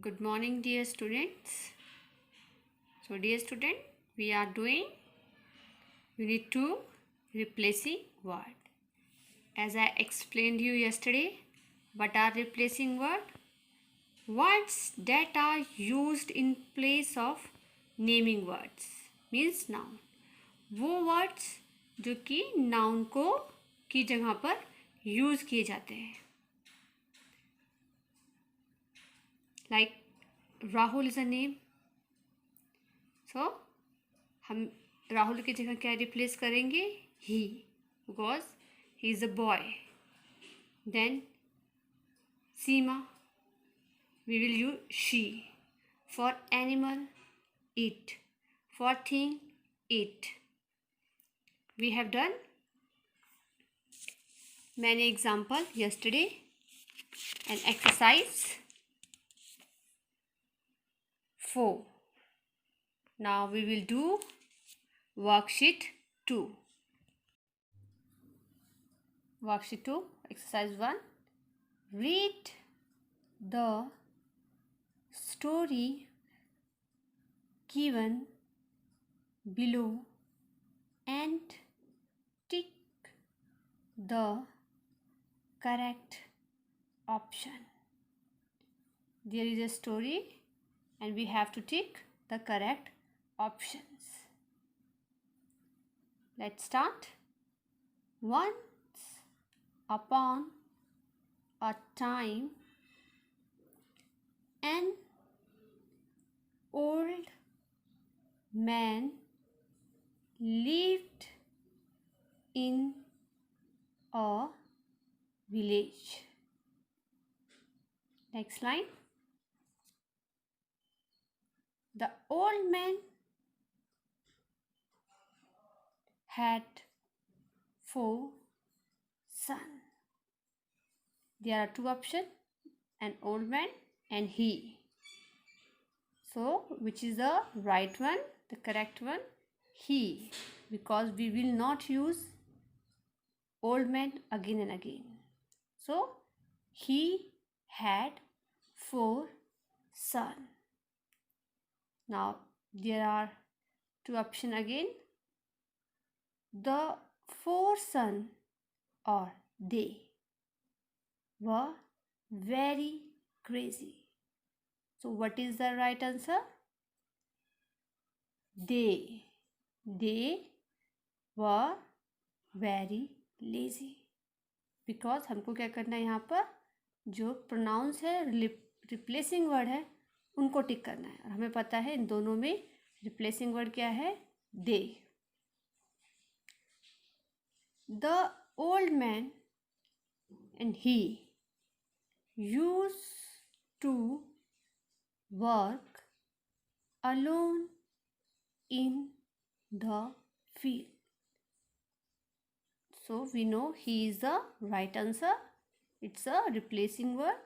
Good morning, dear students. So, dear student, we are doing Unit 2 replacing word. As I explained you yesterday, what are replacing word? Words that are used in place of naming words means noun. वो words जो कि noun को की जगह पर use किए जाते हैं. Like Rahul is a name. So हम राहुल की जगह क्या रिप्लेस करेंगे? He, because he is a boy. Then Seema, we will use she. For animal, it. For thing, it. We have done many example yesterday. And exercise 4. Now we will do worksheet 2. Worksheet 2, exercise 1. Read the story given below and tick the correct option. There is a story and we have to tick the correct options. Let's start. Once upon a time, an old man lived in a village. Next line. The old man had 4 sons. There are 2 options, an old man and he. So, which is the right one? The correct one? He, because we will not use old man again and again. So, he had 4 sons. Now, there are 2 options again. The 4 sons, or they, were very crazy. So, what is the right answer? They were very lazy. Because हमको क्या करना है, यहाँ पर जो pronounce है, replacing word है, उनको टिक करना है. और हमें पता है इन दोनों में रिप्लेसिंग वर्ड क्या है? दे. The old man and he used to work alone in the field. So we know he is the right answer. It's a replacing word.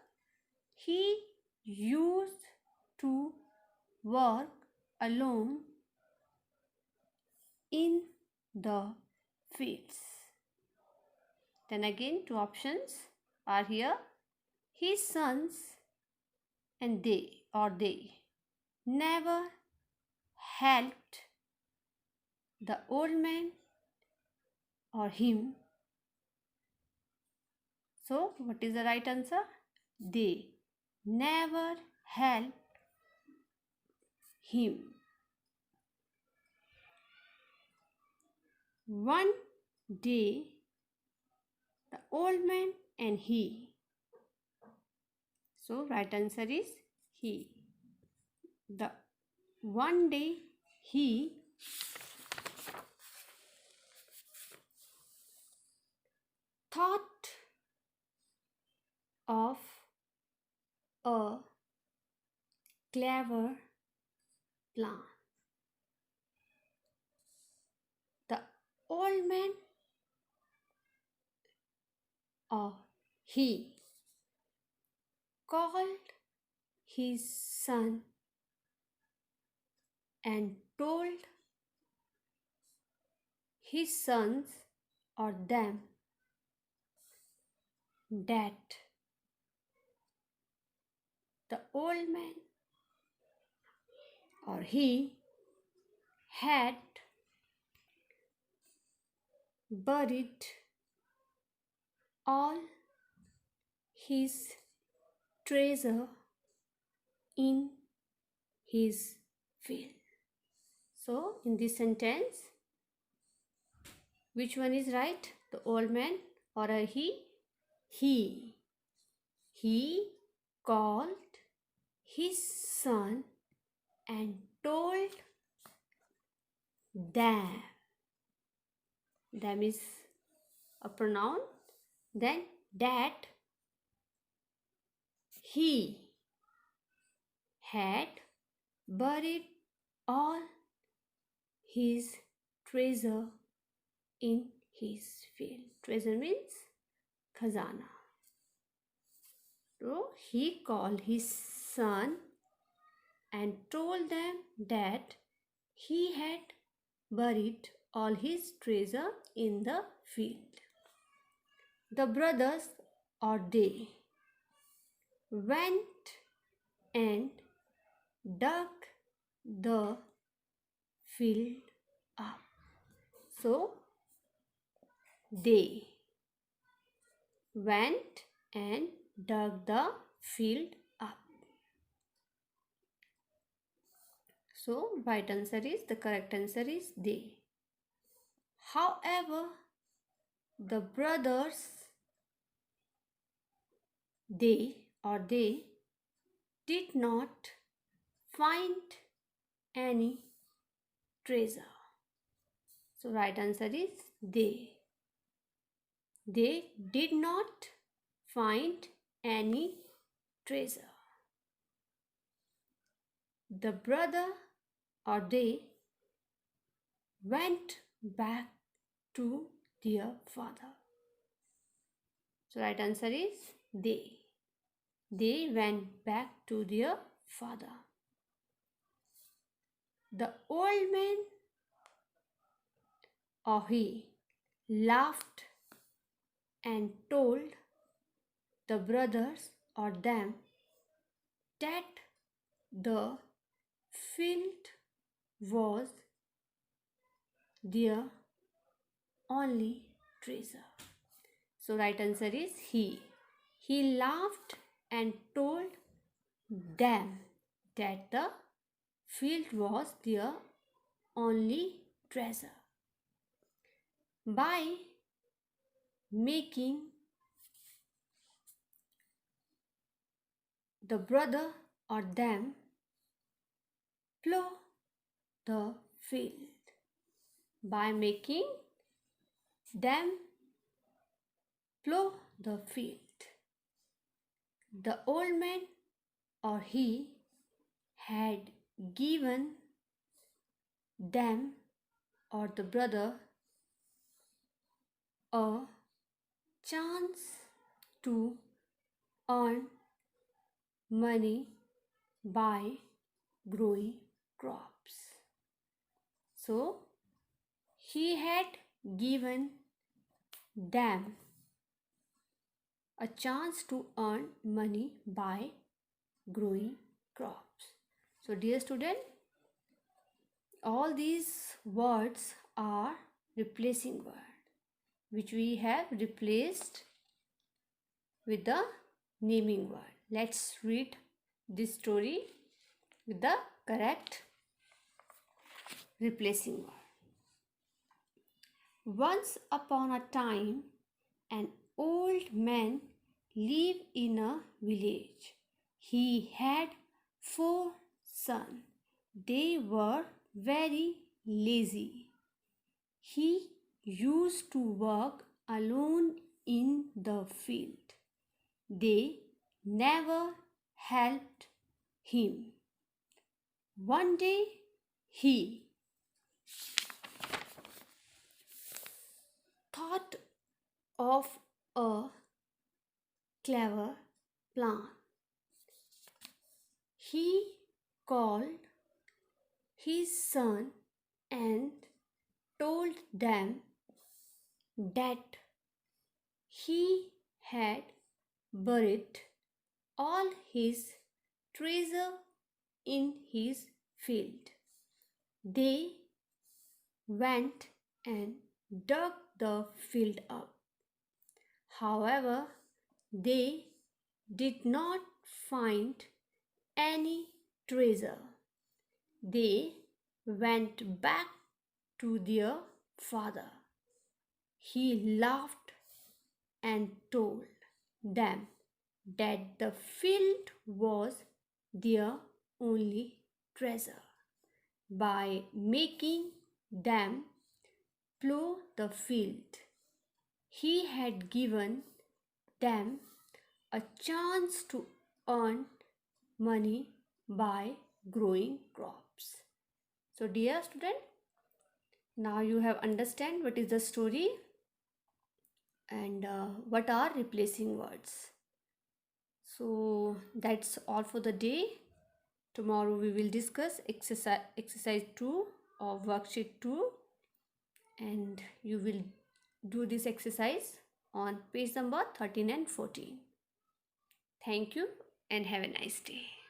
He used to work alone in the fields. Then again 2 options are here. His sons and they never helped the old man or him. So what is the right answer? They never helped him. One day the old man and he. So right answer is he. The one day he thought of a clever plan. The old man or he called his son and told his sons or them that the old man, or he, had buried all his treasure in his field. So, in this sentence, which one is right? The old man or a he? He. He called his son and told them. Them is a pronoun. Then that he had buried all his treasure in his field. Treasure means khazana. So he called his son and told them that he had buried all his treasure in the field. The brothers, or they, went and dug the field up. So they went and dug the field up. So right answer is, the correct answer is they. However, the brothers, they did not find any treasure. So right answer is they. They did not find any treasure. The brother, or they, went back to their father. So right answer is they. They went back to their father. The old man, or he, laughed and told the brothers, or them, that the field was their only treasure. So right answer is he. He laughed and told them that the field was their only treasure. By making the brother, or them, plow the field. By making them plow the field. The old man, or he, had given them, or the brother, a chance to earn money by growing crops. So he had given them a chance to earn money by growing crops. So dear student, all these words are replacing word which we have replaced with the naming word. Let's read this story with the correct replacing word. Once upon a time, an old man lived in a village. He had 4 sons. They were very lazy. He used to work alone in the field. They never helped him. One day he thought of a clever plan. He called his son and told them that he had buried all his treasure in his field. They went and dug the field up. However, they did not find any treasure. They went back to their father. He laughed and told them that the field was their only treasure. By making them plow the field, he had given them a chance to earn money by growing crops. So dear student, now you have understand what is the story and what are replacing words. So that's all for the day. Tomorrow we will discuss exercise 2 of worksheet 2, and you will do this exercise on page number 13 and 14. Thank you and have a nice day.